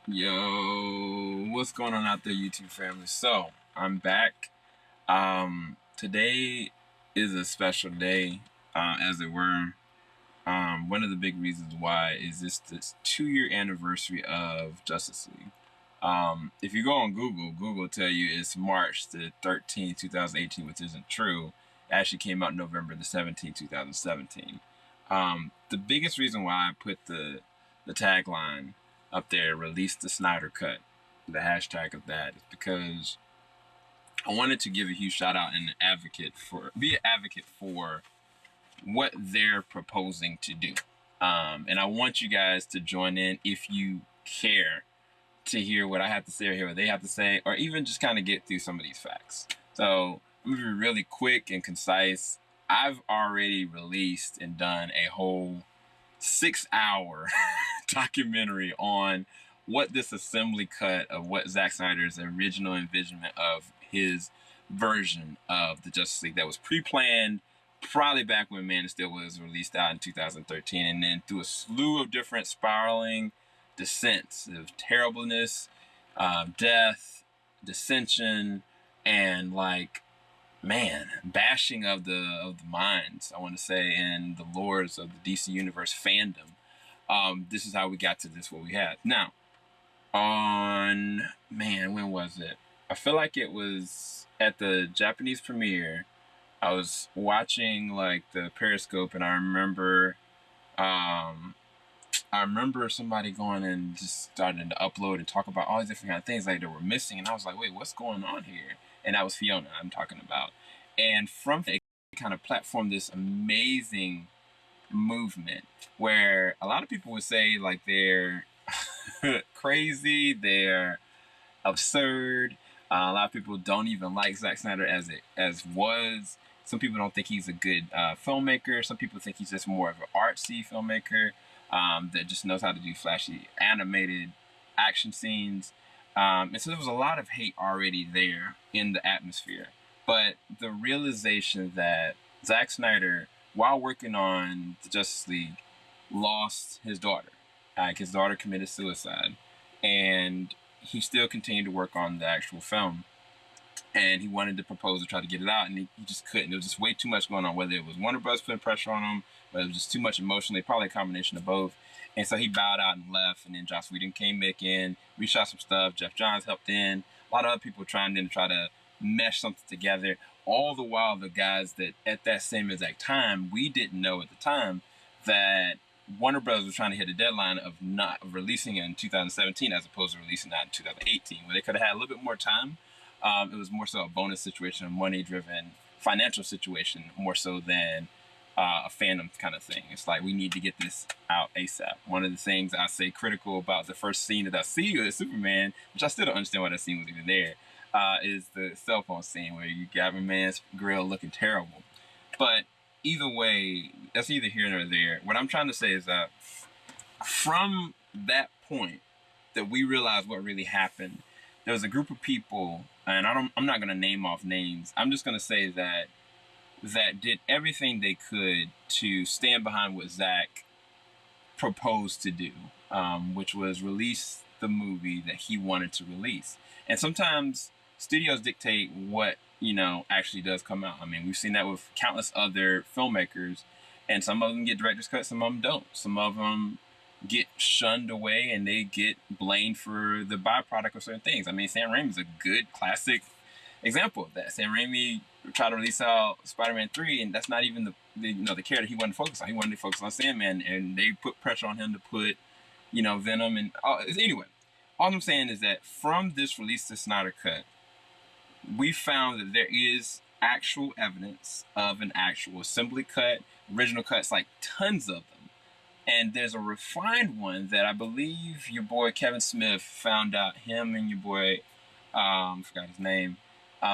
Yo, what's going on out there, YouTube family? So, I'm back. Today is a special day, as it were. One of the big reasons why is this 2-year anniversary of Justice League. If you go on Google will tell you it's March the 13th, 2018, which isn't true. It actually came out November the 17th, 2017. The biggest reason why I put the tagline up there, release the Snyder cut, the hashtag of that, is because I wanted to give a huge shout out and be an advocate for what they're proposing to do. And I want you guys to join in if you care to hear what I have to say or hear what they have to say, or even just kind of get through some of these facts. So I'm gonna be really quick and concise. I've already released and done a whole 6-hour documentary on what this assembly cut of what Zack Snyder's original envisionment of his version of the Justice League that was pre-planned probably back when Man of Steel was released out in 2013, and then through a slew of different spiraling descents of terribleness, death, dissension, and bashing of the minds, I want to say, and the lords of the DC Universe fandom. This is how we got to this, what we had. Now, when was it? I feel like it was at the Japanese premiere. I was watching like the Periscope, and I remember somebody going and just starting to upload and talk about all these different kind of things like that were missing, and I was like, wait, what's going on here? And that was Fiona I'm talking about. And from it kind of platformed this amazing movement where a lot of people would say like they're crazy, they're absurd. A lot of people don't even like Zack Snyder as was. Some people don't think he's a good filmmaker. Some people think he's just more of an artsy filmmaker that just knows how to do flashy animated action scenes. And so there was a lot of hate already there in the atmosphere. But the realization that Zack Snyder, while working on the Justice League, lost his daughter. His daughter committed suicide. And he still continued to work on the actual film. And he wanted to propose to try to get it out, and he just couldn't. There was just way too much going on, whether it was Warner Bros. Putting pressure on him, whether it was just too much emotionally, probably a combination of both. And so he bowed out and left, and then Joss Whedon came back in, reshot some stuff, Jeff Johns helped in, a lot of other people trying to try to mesh something together, all the while the guys that at that same exact time, we didn't know at the time that Warner Bros. Was trying to hit a deadline of not releasing it in 2017 as opposed to releasing that in 2018, where they could have had a little bit more time. It was more so a bonus situation, a money-driven financial situation, more so than a fandom kind of thing. It's like, we need to get this out ASAP. One of the things I say critical about the first scene that I see with Superman, which I still don't understand why that scene was even there, is the cell phone scene where you got my man's grill looking terrible. But either way, that's either here nor there. What I'm trying to say is that from that point that we realized what really happened, there was a group of people, and I'm not going to name off names. I'm just going to say that did everything they could to stand behind what Zack proposed to do, which was release the movie that he wanted to release. And sometimes studios dictate what actually does come out. I mean, we've seen that with countless other filmmakers, and some of them get director's cut, some of them don't. Some of them get shunned away and they get blamed for the byproduct of certain things. I mean, Sam Raimi's a good classic example of that. Sam Raimi tried to release out Spider-Man 3, and that's not even the character he wanted to focus on. He wanted to focus on Sandman, and they put pressure on him to put Venom and anyway. All I'm saying is that from this release to Snyder Cut, we found that there is actual evidence of an actual assembly cut, original cuts, like tons of them. And there's a refined one that I believe your boy Kevin Smith found out, him and your boy, I forgot his name,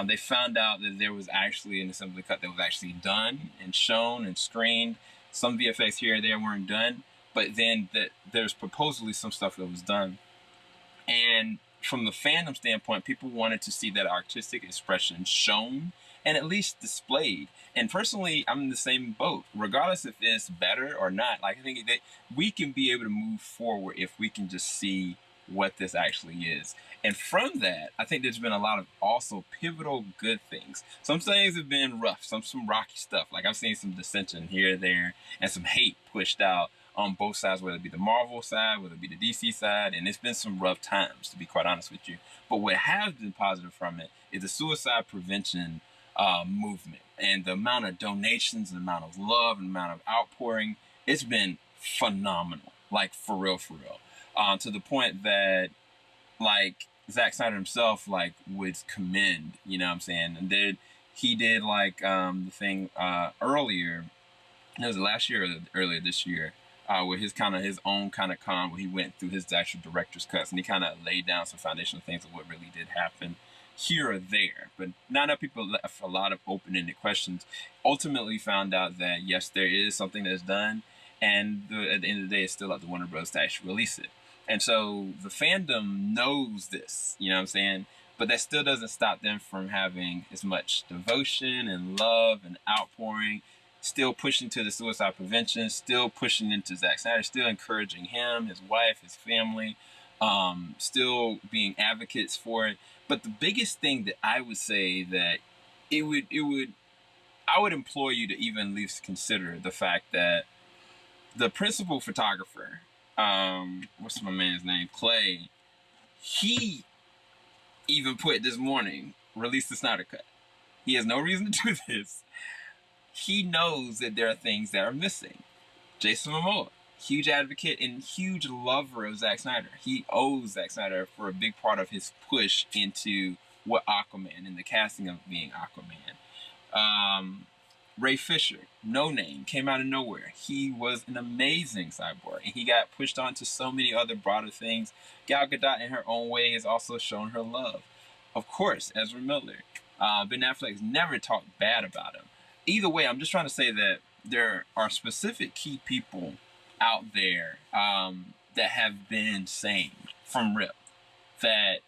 they found out that there was actually an assembly cut that was actually done and shown and screened. Some VFX here and there weren't done, but then there's supposedly some stuff that was done. And from the fandom standpoint, people wanted to see that artistic expression shown and at least displayed. And personally, I'm in the same boat. Regardless if it's better or not, like, I think that we can be able to move forward if we can just see what this actually is. And from that, I think there's been a lot of also pivotal good things. Some things have been rough, some rocky stuff. Like I've seen some dissension here and there, and some hate pushed out on both sides, whether it be the Marvel side, whether it be the DC side, and it's been some rough times, to be quite honest with you. But what has been positive from it is the suicide prevention movement, and the amount of donations, the amount of love, and the amount of outpouring. It's been phenomenal, like for real, to the point that like Zack Snyder himself like would commend, you know what I'm saying, and then he did like the thing earlier. It was last year or earlier this year, with his own kind of con, where he went through his actual director's cuts and he kind of laid down some foundational things of what really did happen here or there. But not enough people left a lot of open-ended questions. Ultimately found out that yes, there is something that's done, and at the end of the day, it's still up to Warner Bros. To actually release it. And so the fandom knows this, you know what I'm saying? But that still doesn't stop them from having as much devotion and love and outpouring, still pushing to the suicide prevention, still pushing into Zack Snyder, still encouraging him, his wife, his family, still being advocates for it. But the biggest thing that I would say that I would implore you to even at least consider the fact that the principal photographer, what's my man's name? Clay, he even put this morning, release the Snyder Cut. He has no reason to do this. He knows that there are things that are missing. Jason Momoa, huge advocate and huge lover of Zack Snyder. He owes Zack Snyder for a big part of his push into what Aquaman and the casting of being Aquaman. Ray Fisher, no name, came out of nowhere. He was an amazing cyborg, and he got pushed on to so many other broader things. Gal Gadot, in her own way, has also shown her love. Of course, Ezra Miller. Ben Affleck has never talked bad about him. Either way, I'm just trying to say that there are specific key people out there that have been saying from rip that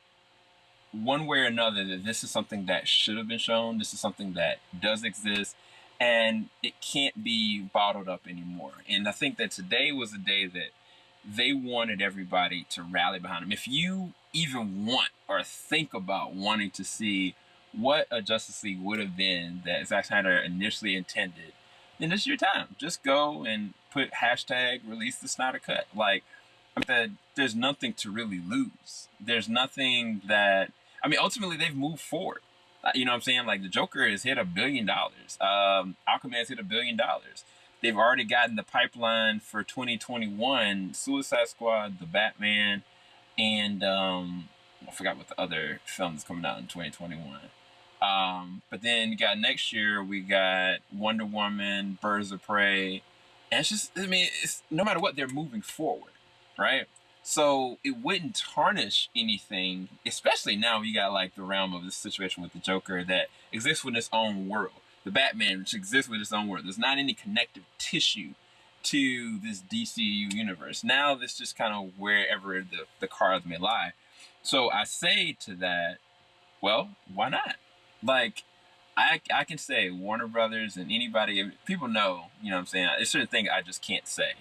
one way or another that this is something that should have been shown, this is something that does exist, and it can't be bottled up anymore. And I think that today was a day that they wanted everybody to rally behind him. If you even want or think about wanting to see what a Justice League would have been that Zack Snyder initially intended, then this is your time. Just go and put hashtag release the Snyder Cut. Like, I mean, there's nothing to really lose. There's nothing that, I mean, ultimately they've moved forward. You know what I'm saying? Like, the Joker has hit $1 billion. Aquaman's hit $1 billion. They've already gotten the pipeline for 2021, Suicide Squad, The Batman, and I forgot what the other film is coming out in 2021. But then you got next year, we got Wonder Woman, Birds of Prey. And it's just, I mean, it's, no matter what, they're moving forward, right? So it wouldn't tarnish anything, especially now we got like the realm of this situation with the Joker that exists within its own world. The Batman, which exists within its own world. There's not any connective tissue to this DCU universe. Now this just kind of wherever the cards may lie. So I say to that, well, why not? Like, I can say Warner Brothers and anybody, people know, you know what I'm saying? There's certain things I just can't say.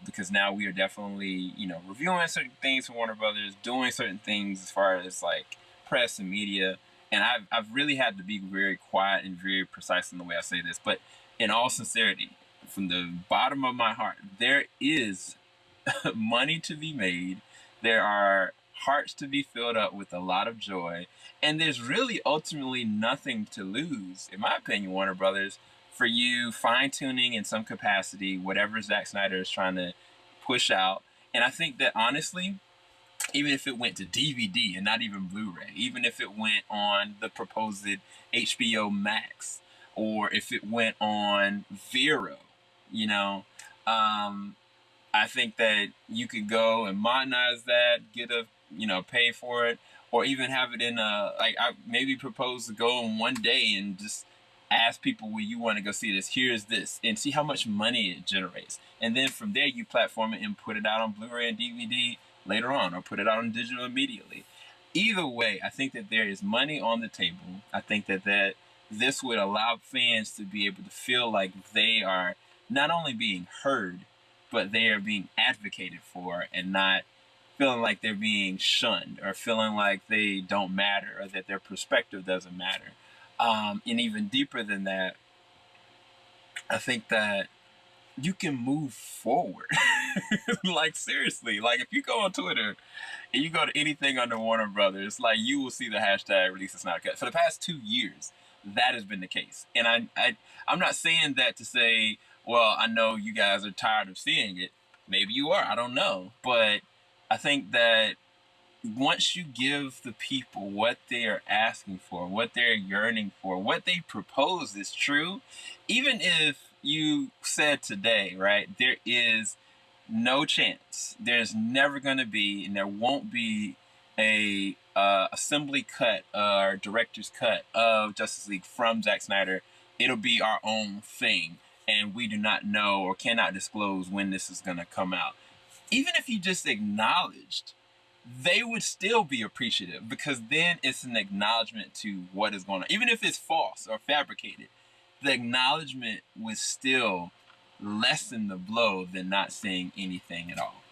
Because now we are definitely, you know, reviewing certain things for Warner Brothers, doing certain things as far as like press and media. And I've really had to be very quiet and very precise in the way I say this. But in all sincerity, from the bottom of my heart, there is money to be made. There are hearts to be filled up with a lot of joy. And there's really ultimately nothing to lose, in my opinion, Warner Brothers, for you fine-tuning in some capacity whatever Zack Snyder is trying to push out. And I think that honestly, even if it went to DVD and not even Blu-ray, even if it went on the proposed HBO Max, or if it went on Vero, you know, I think that you could go and modernize that, get a, you know, pay for it, or even have it in a, like, I maybe propose to go in one day and just ask people, will you want to go see this? Here's this, and see how much money it generates. And then from there, you platform it and put it out on Blu-ray and DVD later on, or put it out on digital immediately. Either way, I think that there is money on the table. I think that this would allow fans to be able to feel like they are not only being heard, but they are being advocated for and not feeling like they're being shunned or feeling like they don't matter or that their perspective doesn't matter. And even deeper than that, I think that you can move forward. Like, seriously, like if you go on Twitter and you go to anything under Warner Brothers, like you will see the hashtag release the Snyder Cut. For the past 2 years, that has been the case. And I'm not saying that to say, well, I know you guys are tired of seeing it. Maybe you are, I don't know. But I think that once you give the people what they are asking for, what they're yearning for, what they propose is true, even if you said today, right, there is no chance, there's never going to be, and there won't be a assembly cut or director's cut of Justice League from Zack Snyder. It'll be our own thing, and we do not know or cannot disclose when this is going to come out. Even if you just acknowledged, they would still be appreciative, because then it's an acknowledgement to what is going on. Even if it's false or fabricated, the acknowledgement would still lessen the blow than not saying anything at all.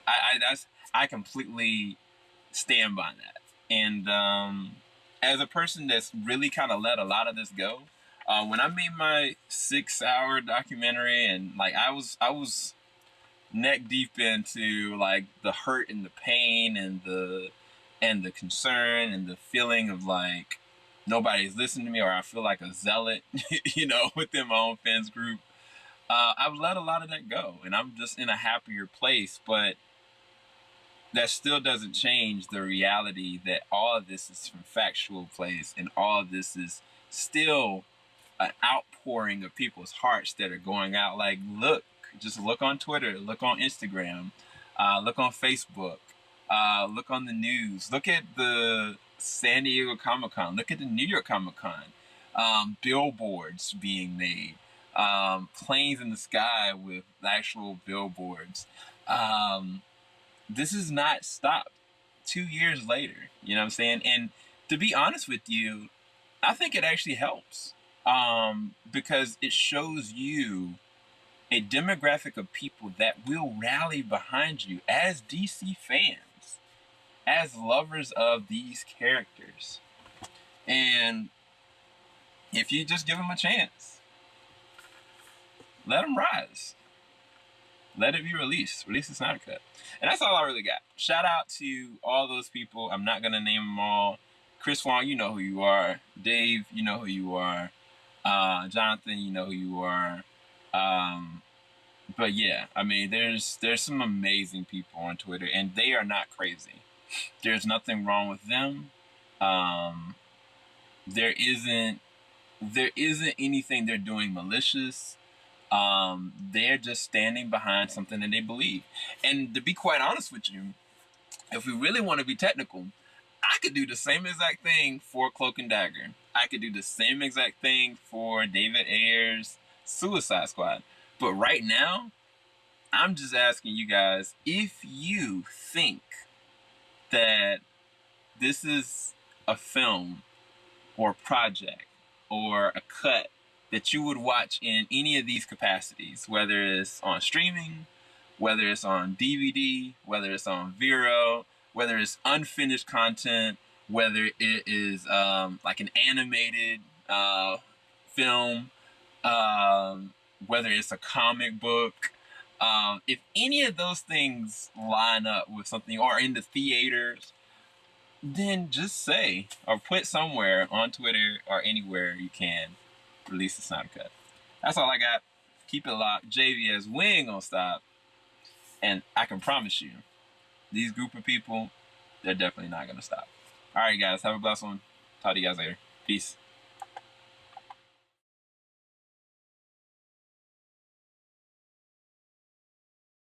I completely stand by that. And as a person that's really kind of let a lot of this go, when I made my 6-hour documentary, and like I was neck deep into like the hurt and the pain and the concern and the feeling of like nobody's listening to me, or I feel like a zealot, you know, within my own fans group. I've let a lot of that go, and I'm just in a happier place. But that still doesn't change the reality that all of this is from factual place, and all of this is still an outpouring of people's hearts that are going out. Like, look, just look on Twitter, look on Instagram, look on Facebook, look on the news, look at the San Diego Comic-Con, look at the New York Comic-Con, billboards being made, planes in the sky with actual billboards. This is not stopped 2 years later, you know what I'm saying? And to be honest with you, I think it actually helps, because it shows you a demographic of people that will rally behind you as DC fans, as lovers of these characters. And if you just give them a chance, let them rise. Let it be released. Release the Snyder Cut. And that's all I really got. Shout out to all those people. I'm not going to name them all. Chris Wong, you know who you are. Dave, you know who you are. Jonathan, you know who you are. But yeah, I mean, there's some amazing people on Twitter, and they are not crazy. There's nothing wrong with them. There isn't anything they're doing malicious. They're just standing behind something that they believe. And to be quite honest with you, if we really want to be technical, I could do the same exact thing for Cloak and Dagger. I could do the same exact thing for David Ayer's Suicide Squad. But right now, I'm just asking you guys, if you think that this is a film or project or a cut that you would watch in any of these capacities, whether it's on streaming, whether it's on DVD, whether it's on Vero, whether it's unfinished content, whether it is like an animated film, whether it's a comic book, if any of those things line up with something or in the theaters, then just say or put somewhere on Twitter or anywhere you can, release the Snyder Cut. That's all I got. Keep it locked. JVS, we ain't gonna stop. And I can promise you, these group of people, they're definitely not gonna stop. All right, guys, have a blessed one. Talk to you guys later. Peace.